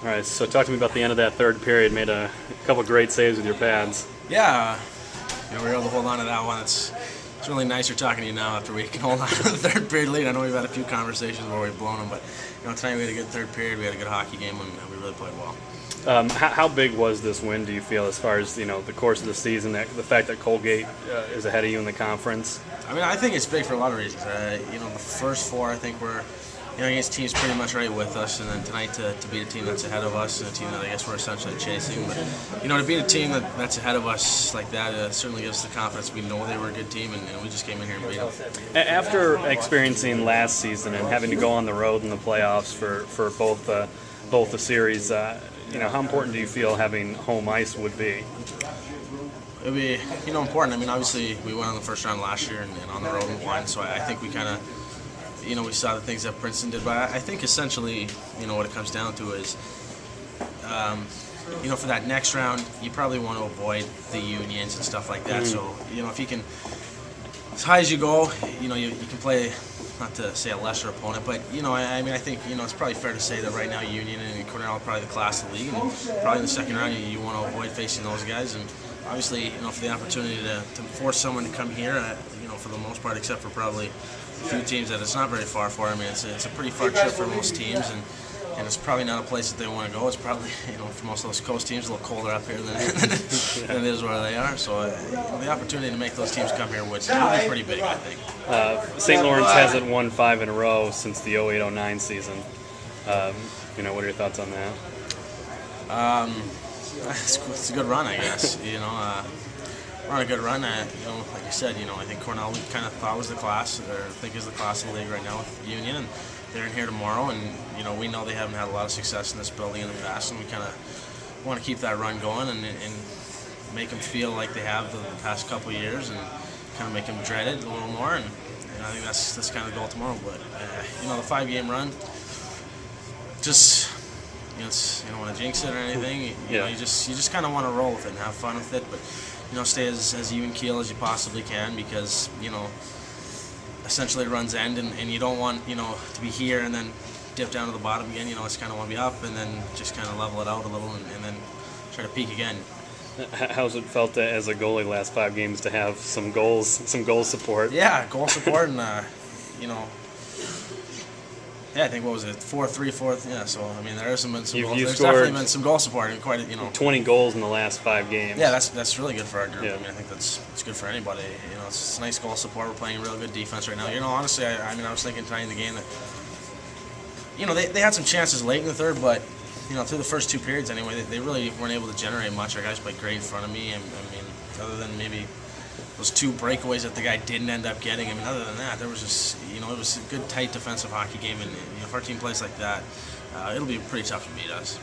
All right, so talk to me about the end of that third period. Made a couple great saves with your pads. Yeah, we were able to hold on to that one. It's really nicer talking to you now after we can hold on to the third period lead. I know we've had a few conversations where we've blown them, but tonight we had a good third period. We had a good hockey game, and we really played well. How big was this win, do you feel, as far as the course of the season, the fact that Colgate is ahead of you in the conference? I mean, I think it's big for a lot of reasons. The first four, I think, were against teams pretty much right with us, and then tonight to beat a team that's ahead of us and a team that I guess we're essentially chasing. But to beat a team that's ahead of us like that certainly gives us the confidence. We know they were a good team, and we just came in here and beat them. After experiencing last season and having to go on the road in the playoffs for both the series, how important do you feel having home ice would be? It would be important. I mean, obviously we went on the first round last year and on the road and won, so I think we kind of we saw the things that Princeton did, but I think essentially, what it comes down to is, for that next round, you probably want to avoid the unions and stuff like that. So, if you can, as high as you go, you can play, not to say a lesser opponent, but, I think, it's probably fair to say that right now Union and Cornell are probably the class of the league, and probably in the second round you want to avoid facing those guys. And obviously, for the opportunity to force someone to come here, for the most part, except for probably a few teams that it's not very far for. I mean, it's a pretty far trip for most teams, and it's probably not a place that they want to go. It's probably, for most of those coast teams, a little colder up here than it is where they are. So the opportunity to make those teams come here would be pretty big, I think. St. Lawrence hasn't won 5 in a row since the 08-09 season. What are your thoughts on that? It's a good run, I guess. We're on a good run. Like you said, I think Cornell we kind of thought was the class, or think is the class of the league right now with Union, and they're in here tomorrow. And we know they haven't had a lot of success in this building in the past, and we kind of want to keep that run going and make them feel like they have the past couple of years, and kind of make them dread it a little more. And I think that's kind of the goal tomorrow. But the 5-game run, just. You don't want to jinx it or anything. You just kind of want to roll with it and have fun with it, but stay as even keel as you possibly can, because essentially it runs end, and you don't want to be here and then dip down to the bottom again. It's kind of want to be up and then just kind of level it out a little and then try to peak again. How's it felt as a goalie last 5 games to have some goal support? Yeah, goal support and yeah, I think what was it, 4-3, 4th. Yeah, so I mean, there's goals. There's definitely been some goal support and quite 20 goals in the last 5 games. Yeah, that's really good for our group. Yeah. I mean, I think it's good for anybody. It's nice goal support. We're playing real good defense right now. Honestly, I was thinking tonight in the game that they had some chances late in the third, but through the first 2 periods anyway, they really weren't able to generate much. Our guys played great in front of me. I mean, other than maybe those 2 breakaways that the guy didn't end up getting. I mean, other than that, there was just, it was a good, tight defensive hockey game, and if our team plays like that, it'll be pretty tough to beat us.